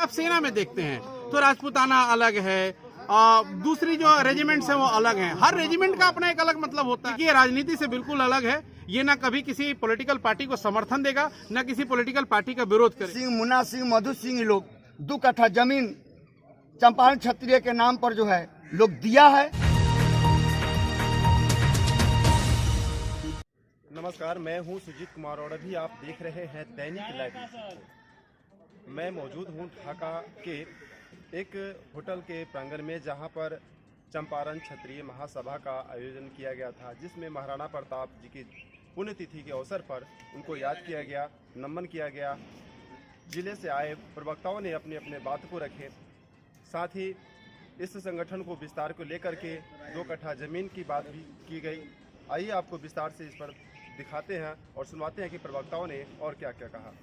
आप सेना में देखते हैं तो राजपूताना अलग है, दूसरी जो रेजिमेंट्स हैं वो अलग हैं। हर रेजिमेंट का अपना एक अलग मतलब होता है कि ये राजनीति से बिल्कुल अलग है। ये ना कभी किसी पॉलिटिकल पार्टी को समर्थन देगा, ना किसी पॉलिटिकल पार्टी का विरोध करेगा। सिंह, मुन्ना सिंह, मधु सिंह लोग 2 कट्ठा जमीन चंपारण क्षत्रिय के नाम पर जो है लोग दिया है। नमस्कार, मैं हूं सुजीत कुमार और अभी आप देख रहे हैं दैनिक लाइव। मैं मौजूद हूं ढाका के एक होटल के प्रांगण में, जहां पर चंपारण क्षत्रिय महासभा का आयोजन किया गया था, जिसमें महाराणा प्रताप जी की पुण्यतिथि के अवसर पर उनको याद किया गया, नमन किया गया। जिले से आए प्रवक्ताओं ने अपने अपने बात को रखे, साथ ही इस संगठन को विस्तार को लेकर के 2 कट्ठा जमीन की बात भी की गई। आइए आपको विस्तार से इस पर दिखाते हैं और सुनवाते हैं कि प्रवक्ताओं ने और क्या क्या कहा।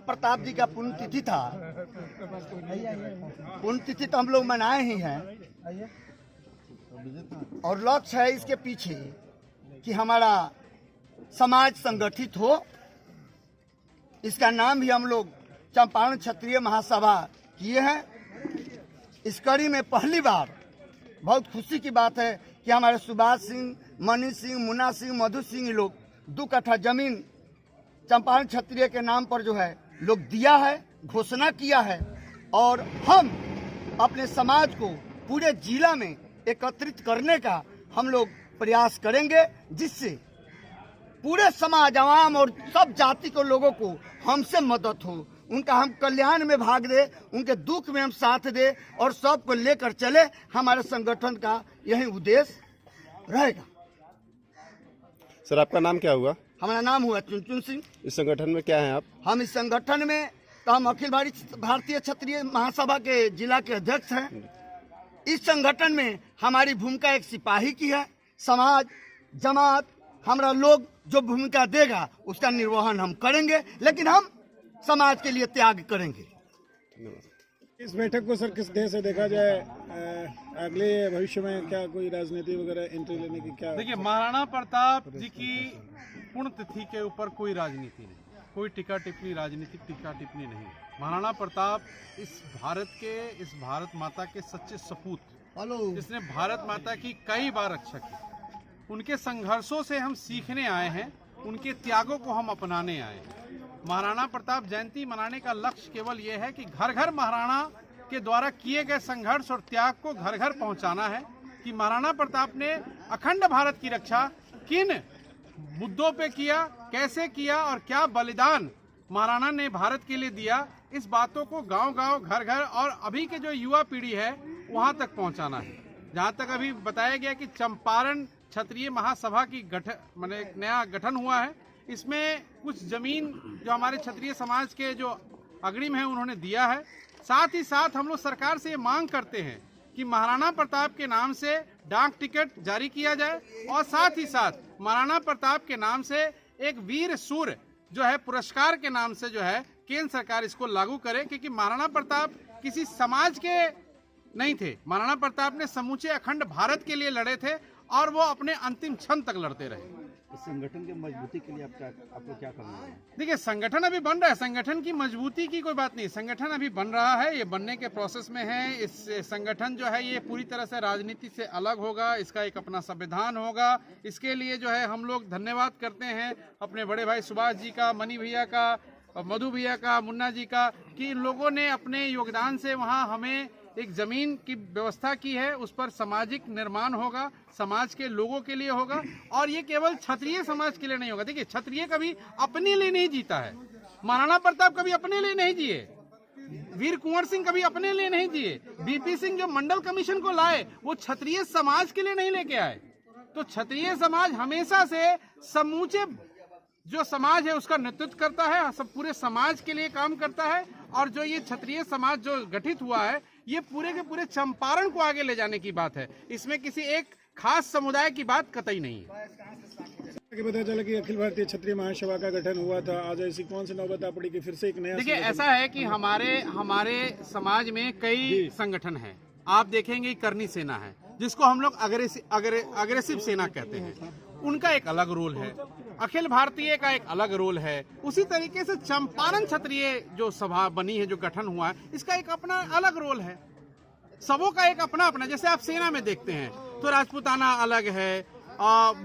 प्रताप जी का पुण्यतिथि था, पुण्यतिथि तो हम लोग मनाए ही हैं और लक्ष्य है इसके पीछे कि हमारा समाज संगठित हो। इसका नाम भी हम लोग चंपारण क्षत्रिय महासभा किए हैं। इस कड़ी में पहली बार बहुत खुशी की बात है कि हमारे सुभाष सिंह, मनीष सिंह, मुन्ना सिंह, मधु सिंह लोग 2 कट्ठा जमीन चंपारण क्षत्रिय के नाम पर जो है लोग दिया है, घोषणा किया है। और हम अपने समाज को पूरे जिला में एकत्रित करने का हम लोग प्रयास करेंगे, जिससे पूरे समाज, आवाम और सब जाति के लोगों को हमसे मदद हो, उनका हम कल्याण में भाग दे, उनके दुख में हम साथ दे और सबको लेकर चले। हमारे संगठन का यही उद्देश्य रहेगा। सर, आपका नाम क्या हुआ? हमारा नाम हुआ चुनचुन सिंह। इस संगठन में क्या है आप? हम इस संगठन में तो हम अखिल भारतीय क्षत्रिय महासभा के जिला के अध्यक्ष हैं। इस संगठन में हमारी भूमिका एक सिपाही की है। समाज, जमात, हमारा लोग जो भूमिका देगा उसका निर्वहन हम करेंगे, लेकिन हम समाज के लिए त्याग करेंगे। इस बैठक को सर किस देश से देखा जाए, अगले भविष्य में क्या कोई राजनीति वगैरह एंट्री लेने की क्या? देखिए, महाराणा प्रताप जी की पुण्यतिथि के ऊपर कोई राजनीति नहीं, कोई टीका टिप्पणी, राजनीतिक टीका टिप्पणी नहीं। महाराणा प्रताप इस भारत माता के सच्चे सपूत, जिसने भारत माता की कई बार रक्षा की। उनके संघर्षों से हम सीखने आए हैं, उनके त्यागों को हम अपनाने आए हैं। महाराणा प्रताप जयंती मनाने का लक्ष्य केवल ये है कि घर घर महाराणा के द्वारा किए गए संघर्ष और त्याग को घर घर पहुंचाना है कि महाराणा प्रताप ने अखंड भारत की रक्षा किन मुद्दों पे किया, कैसे किया और क्या बलिदान महाराणा ने भारत के लिए दिया। इस बातों को गांव-गांव, घर-घर और अभी के जो युवा पीढ़ी है वहां तक पहुंचाना है। जहां तक अभी बताया गया कि चंपारण क्षत्रिय महासभा की एक नया गठन हुआ है, इसमें कुछ जमीन जो हमारे क्षत्रिय समाज के जो अग्रिम है उन्होंने दिया है। साथ ही साथ हम लोग सरकार से ये मांग करते हैं कि महाराणा प्रताप के नाम से डाक टिकट जारी किया जाए और साथ ही साथ महाराणा प्रताप के नाम से एक वीर सूर्य जो है पुरस्कार के नाम से जो है केंद्र सरकार इसको लागू करे, क्योंकि महाराणा प्रताप किसी समाज के नहीं थे। महाराणा प्रताप ने समूचे अखंड भारत के लिए लड़े थे और वो अपने अंतिम क्षण तक लड़ते रहे। इस संगठन की मजबूती के लिए आपको क्या करना है? देखिए, संगठन अभी बन रहा है, संगठन की मजबूती की कोई बात नहीं, संगठन अभी बन रहा है, ये बनने के प्रोसेस में है। इस संगठन जो है ये पूरी तरह से राजनीति से अलग होगा, इसका एक अपना संविधान होगा। इसके लिए जो है हम लोग धन्यवाद करते हैं अपने बड़े भाई सुभाष जी का, मनी भैया का, मधु भैया का, मुन्ना जी का, कि इन लोगों ने अपने योगदान से वहाँ हमें एक जमीन की व्यवस्था की है। उस पर सामाजिक निर्माण होगा, समाज के लोगों के लिए होगा और ये केवल क्षत्रिय समाज के लिए नहीं होगा। देखिए, क्षत्रिय कभी अपने लिए नहीं जीता है, महाराणा प्रताप कभी अपने लिए नहीं जिए, वीर कुंवर सिंह कभी अपने लिए नहीं जिए, बीपी सिंह जो मंडल कमीशन को लाए वो क्षत्रिय समाज के लिए नहीं लेके आए। तो क्षत्रिय समाज हमेशा से समूचे जो समाज है उसका नेतृत्व करता है, सब पूरे समाज के लिए काम करता है। और जो ये क्षत्रिय समाज जो गठित हुआ है ये पूरे के पूरे चंपारण को आगे ले जाने की बात है, इसमें किसी एक खास समुदाय की बात कतई नहीं है। पता चला कि अखिल भारतीय क्षत्रिय महासभा का गठन हुआ था, आज ऐसी कौन सी नौबत आ पड़ी कि फिर से एक नया? देखिए, ऐसा है कि हमारे समाज में कई संगठन हैं। आप देखेंगे करनी सेना है जिसको हम लोग अग्रेसिव सेना कहते हैं, उनका एक अलग रोल है। अखिल भारतीय का एक अलग रोल है, उसी तरीके से चंपारण क्षत्रिय जो सभा बनी है, जो गठन हुआ है, इसका एक अपना अलग रोल है। सबों का एक अपना अपना, जैसे आप सेना में देखते हैं तो राजपूताना अलग है,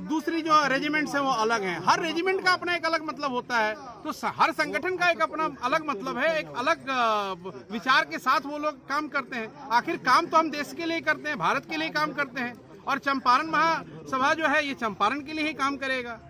दूसरी जो रेजिमेंट्स हैं वो अलग हैं। हर रेजिमेंट का अपना एक अलग मतलब होता है, तो हर संगठन का एक अपना अलग मतलब है, एक अलग विचार के साथ वो लोग काम करते हैं। आखिर काम तो हम देश के लिए करते हैं, भारत के लिए काम करते हैं, और चंपारण महासभा जो है ये चंपारण के लिए ही काम करेगा।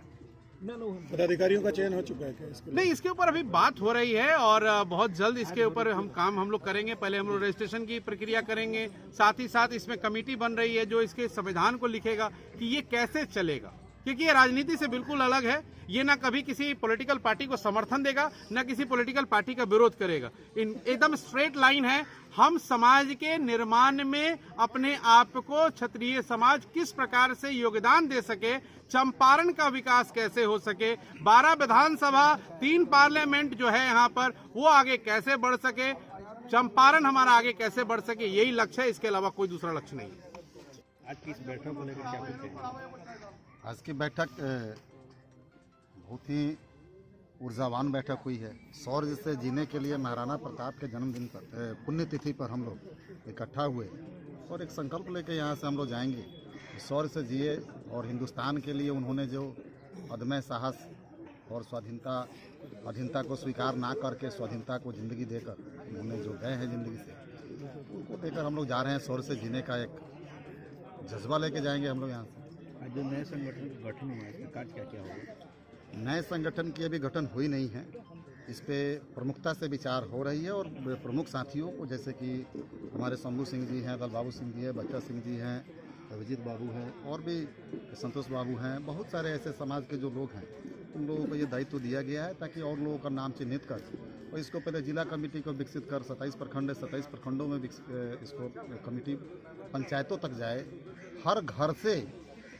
पदाधिकारियों का चयन हो चुका है क्या इसके लिए? नहीं, इसके ऊपर अभी बात हो रही है और बहुत जल्द इसके ऊपर हम लोग करेंगे। पहले हम लोग रजिस्ट्रेशन की प्रक्रिया करेंगे, साथ ही साथ इसमें कमेटी बन रही है जो इसके संविधान को लिखेगा कि ये कैसे चलेगा, क्योंकि ये राजनीति से बिल्कुल अलग है। ये ना कभी किसी पॉलिटिकल पार्टी को समर्थन देगा, ना किसी पॉलिटिकल पार्टी का विरोध करेगा। एकदम स्ट्रेट लाइन है। हम समाज के निर्माण में अपने आप को, क्षत्रिय समाज किस प्रकार से योगदान दे सके, चंपारण का विकास कैसे हो सके, 12 विधानसभा 3 पार्लियामेंट जो है यहाँ पर, वो आगे कैसे बढ़ सके, चंपारण हमारा आगे कैसे बढ़ सके, यही लक्ष्य है। इसके अलावा कोई दूसरा लक्ष्य नहीं है। आज की इस बैठक को लेकर क्या कुछ कहेंगे? आज की बैठक बहुत ही ऊर्जावान बैठक हुई है। शौर्य से जीने के लिए महाराणा प्रताप के जन्मदिन पर, पुण्यतिथि पर हम लोग इकट्ठा हुए और एक संकल्प लेके यहाँ से हम लोग जाएंगे। शौर्य से जिए और हिंदुस्तान के लिए उन्होंने जो अदम्य साहस और अधीनता को स्वीकार ना करके स्वाधीनता को ज़िंदगी देकर उन्होंने जो गए हैं ज़िंदगी से, उनको लेकर हम लोग जा रहे हैं। शौर्य से जीने का एक जज्बा लेके जाएंगे हम लोग यहाँ से। आज जो नए संगठन का गठन हुआ है, इसका कार्य क्या क्या होगा? नए संगठन की अभी गठन हुई नहीं है, इस पे प्रमुखता से विचार हो रही है और प्रमुख साथियों को, जैसे कि हमारे शंभू सिंह जी हैं, दल बाबू सिंह जी हैं, बच्चा सिंह जी हैं, अभिजीत बाबू हैं और भी संतोष बाबू हैं, बहुत सारे ऐसे समाज के जो लोग हैं, उन लोगों को ये दायित्व दिया गया है ताकि और लोगों का नाम चिन्हित कर और इसको पहले जिला कमेटी को विकसित कर 27 प्रखंड है, 27 प्रखंडों में इसको कमेटी पंचायतों तक जाए। हर घर से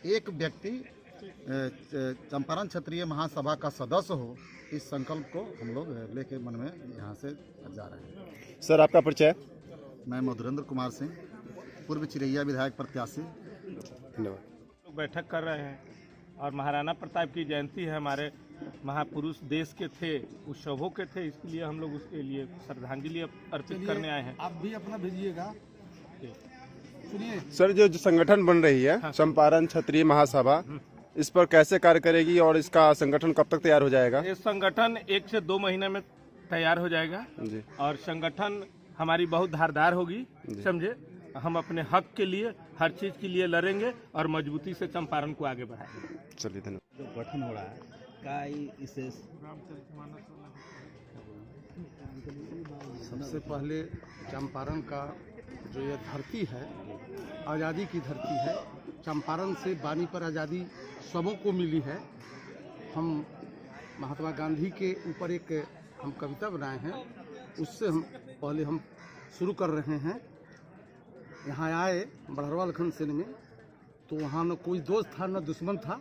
एक व्यक्ति चंपारण क्षत्रिय महासभा का सदस्य हो, इस संकल्प को हम लोग लेके मन में यहाँ से जा रहे हैं। सर, आपका परिचय? मैं मधुरेंद्र कुमार सिंह, पूर्व चिरैया विधायक प्रत्याशी। धन्यवाद। बैठक कर रहे हैं और महाराणा प्रताप की जयंती है। हमारे महापुरुष देश के थे, उत्सवों के थे, इसलिए हम लोग उसके लिए श्रद्धांजलि अर्पित करने आए हैं। आप भी अपना भेजिएगा। सुनिए सर, जो संगठन बन रही है चंपारण क्षत्रिय महासभा, इस पर कैसे कार्य करेगी और इसका संगठन कब तक तैयार हो जाएगा? ये संगठन 1 से 2 महीने में तैयार हो जाएगा जी। और संगठन हमारी बहुत धारदार होगी, समझे। हम अपने हक के लिए, हर चीज के लिए लड़ेंगे और मजबूती से चंपारण को आगे बढ़ाएंगे। चलिए, धन्यवाद। जो गठन हो रहा है क्या इसे सबसे पहले चंपारण का जो ये धरती है, आज़ादी की धरती है। चंपारण से बानी पर आज़ादी सबों को मिली है। हम महात्मा गांधी के ऊपर एक हम कविता बनाए हैं, उससे हम पहले हम शुरू कर रहे हैं। यहाँ आए बड़हरवा लखन सेन में, तो वहाँ न कोई दोस्त था न दुश्मन था।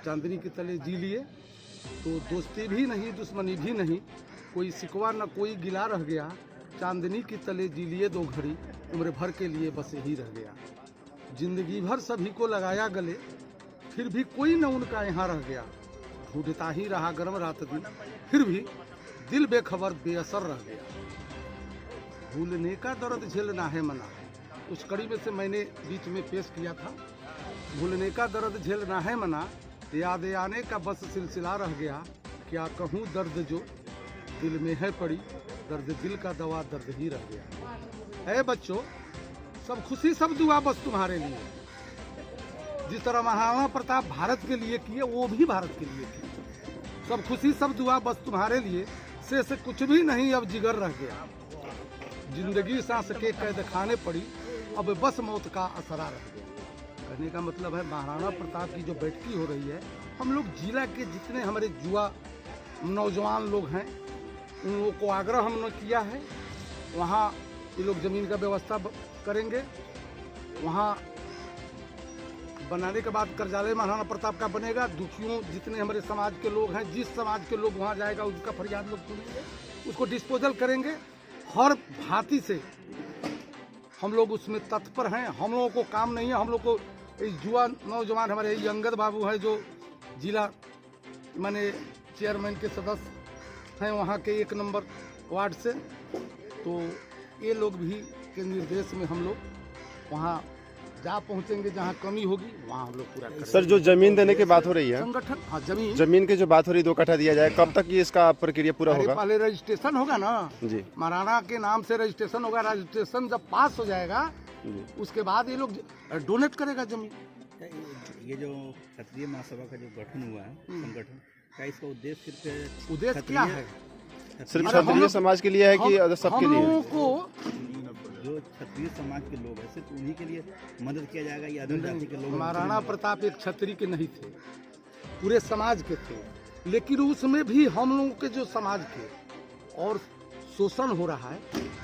चांदनी के तले जी लिए तो दोस्ती भी नहीं, दुश्मनी भी नहीं, कोई सिकवा न कोई गिला रह गया। चांदनी के तले जी लिए 2 घड़ी, उम्र भर के लिए बस यही रह गया। जिंदगी भर सभी को लगाया गले, फिर भी कोई न उनका यहाँ रह गया। ढूंढता ही रहा गर्म रात दिन, फिर भी दिल बेखबर बेअसर रह गया। भूलने का दर्द झेलना है मना, उस कड़ी में से मैंने बीच में पेश किया था। भूलने का दर्द झेलना है मना, याद आने का बस सिलसिला रह गया। क्या कहूँ दर्द जो दिल में है पड़ी, दर्द दिल का दवा दर्द ही रह गया। ऐ बच्चों, सब खुशी सब दुआ बस तुम्हारे लिए। जिस तरह महाराणा प्रताप भारत के लिए किए, वो भी भारत के लिए किए। सब खुशी सब दुआ बस तुम्हारे लिए, से कुछ भी नहीं अब जिगर रह गया। जिंदगी सांस के कैद खाने पड़ी, अब बस मौत का असरा रह गया। कहने का मतलब है महाराणा प्रताप की जो बैठकी हो रही है, हम लोग जिला के जितने हमारे युवा नौजवान लोग हैं, उन लोगों को आग्रह हमने किया है, वहाँ ये लोग ज़मीन का व्यवस्था करेंगे। वहाँ बनाने के बाद कर्जालय महाराणा प्रताप का बनेगा। दुखियों जितने हमारे समाज के लोग हैं, जिस समाज के लोग वहाँ जाएगा उसका फरियाद लोग सुनेंगे, उसको डिस्पोजल करेंगे। हर भांति से हम लोग उसमें तत्पर हैं। हम लोगों को काम नहीं है, हम लोग को युवा नौजवान हमारे यंगद बाबू हैं जो जिला माने चेयरमैन के सदस्य हैं वहाँ के 1 नंबर वार्ड से, तो ये लोग भी के निर्देश में हम लोग वहाँ जा पहुँचेंगे, जहाँ कमी होगी वहाँ हम लोग पूरा करेंगे। सर, जो जमीन देने की बात हो रही है, संगठन, हाँ जमीन की जो बात हो रही है 2 कट्ठा दिया जाए, कब तक ये इसका प्रक्रिया पूरा होगा? पहले रजिस्ट्रेशन होगा ना जी, महाराणा के नाम से रजिस्ट्रेशन होगा। रजिस्ट्रेशन जब पास हो जाएगा उसके बाद ये लोग डोनेट करेगा जमीन। ये जो क्षत्रिय महासभा का जो गठन हुआ है संगठन का, इसका उद्देश्य सिर्फ उद्देश्य क्या है? सिर्फ क्षत्रिय समाज के लिए है कि सबके लिए? हम लोगों को जो क्षत्रिय समाज के लोग हैं सिर्फ उन्हीं के लिए मदद किया जाएगा या अदर जाति के लोग? महाराणा प्रताप एक क्षत्रिय के नहीं थे, पूरे समाज के थे, लेकिन उसमें भी हम लोगों के जो समाज के और शोषण हो रहा है,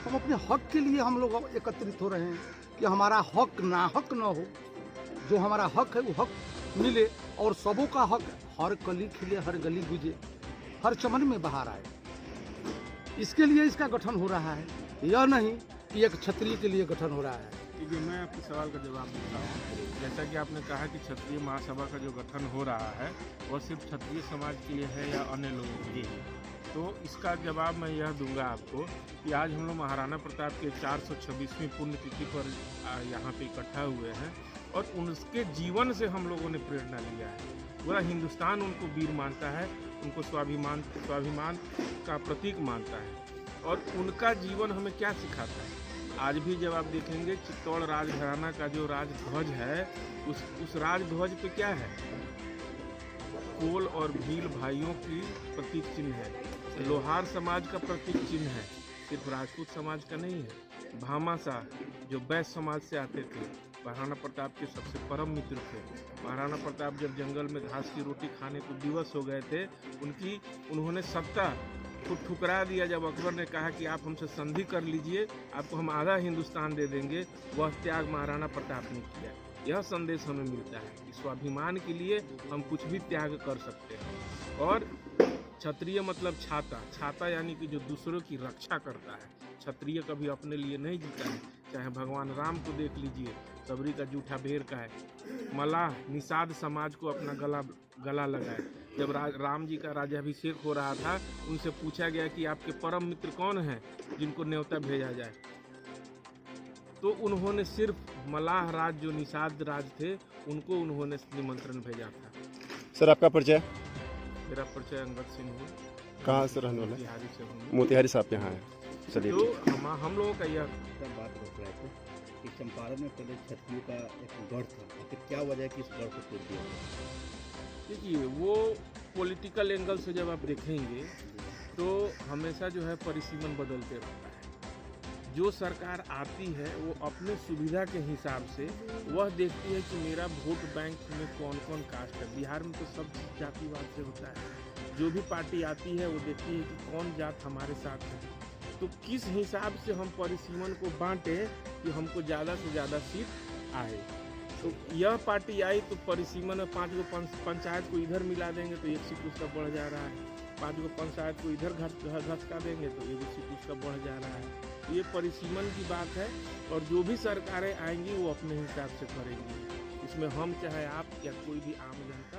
हम अपने हक के लिए हम लोग एकत्रित हो रहे हैं कि हमारा हक नाहक न हो, जो हमारा हक है वो हक मिले और सबों का हक हर कली खिले, हर गली गुजे, हर चमन में बाहर आए। इसके लिए इसका गठन हो रहा है, यह नहीं कि एक क्षत्रिय के लिए गठन हो रहा है। देखिए, मैं आपके सवाल का जवाब देता हूँ। जैसा कि आपने कहा कि क्षत्रिय महासभा का जो गठन हो रहा है वह सिर्फ क्षत्रिय समाज के लिए है या अन्य लोगों के लिए, तो इसका जवाब मैं यह दूंगा आपको कि आज हम लोग महाराणा प्रताप के 426वीं पुण्यतिथि पर यहाँ पे इकट्ठा हुए हैं और उनके जीवन से हम लोगों ने प्रेरणा लिया है। पूरा हिंदुस्तान उनको वीर मानता है, उनको स्वाभिमान का प्रतीक मानता है और उनका जीवन हमें क्या सिखाता है। आज भी जब आप देखेंगे चित्तौड़ राजघराना का जो राजध्वज है, उस राजध्वज पे क्या है? कोल और भील भाइयों की प्रतीक चिन्ह है, लोहार समाज का प्रतीक चिन्ह है, सिर्फ राजपूत समाज का नहीं है। भामाशाह जो वैश्य समाज से आते थे, महाराणा प्रताप के सबसे परम मित्र थे। महाराणा प्रताप जब जंगल में घास की रोटी खाने को विवश हो गए थे, उन्होंने सत्ता को ठुकरा दिया। जब अकबर ने कहा कि आप हमसे संधि कर लीजिए, आपको हम आधा हिंदुस्तान दे देंगे, वह त्याग महाराणा प्रताप ने किया। यह संदेश हमें मिलता है कि स्वाभिमान के लिए हम कुछ भी त्याग कर सकते हैं। और क्षत्रिय मतलब छाता यानी कि जो दूसरों की रक्षा करता है। क्षत्रिय कभी अपने लिए नहीं जीता है, चाहे भगवान राम को देख लीजिए, सबरी का जूठा बेर का है। मलाह निषाद समाज को अपना गला लगाए। जब राम जी का राज्याभिषेक हो रहा था, उनसे पूछा गया कि आपके परम मित्र कौन हैं जिनको न्योता भेजा जाए, तो उन्होंने सिर्फ मलाह राज जो निषाद राज थे उनको उन्होंने निमंत्रण भेजा था। सर, आपका परिचय? मेरा परिचय अंगद सिंह है। कहाँ से रहने वाले? मोतिहारी से हूँ। मोतिहारी से आप यहाँ हैं? चलिए, तो हम लोगों का यह बात रोक रहे थे कि चंपारण में पहले क्षत्रियों का एक गढ़ था, आखिर क्या वजह है कि इस गढ़ को तोड़ दिया? देखिए, वो पॉलिटिकल एंगल से जब आप देखेंगे तो हमेशा जो है परिसीमन बदलते रहता है। जो सरकार आती है वो अपने सुविधा के हिसाब से वह देखती है कि मेरा वोट बैंक में कौन कौन कास्ट है। बिहार में तो सब जातिवाद से होता है। जो भी पार्टी आती है वो देखती है कि कौन जात हमारे साथ है, तो किस हिसाब से हम परिसीमन को बांटे कि हमको ज़्यादा से ज़्यादा सीट आए। तो यह पार्टी आई तो परिसीमन में 5 गो पंचायत को इधर मिला देंगे तो 1 सीट उसका बढ़ जा रहा है, 5 गो पंचायत को इधर घसका देंगे तो 1 सीट उसका बढ़ जा रहा है। ये परिसीमन की बात है और जो भी सरकारें आएंगी वो अपने हिसाब से करेंगी। इसमें हम चाहे आप या कोई भी आम जनता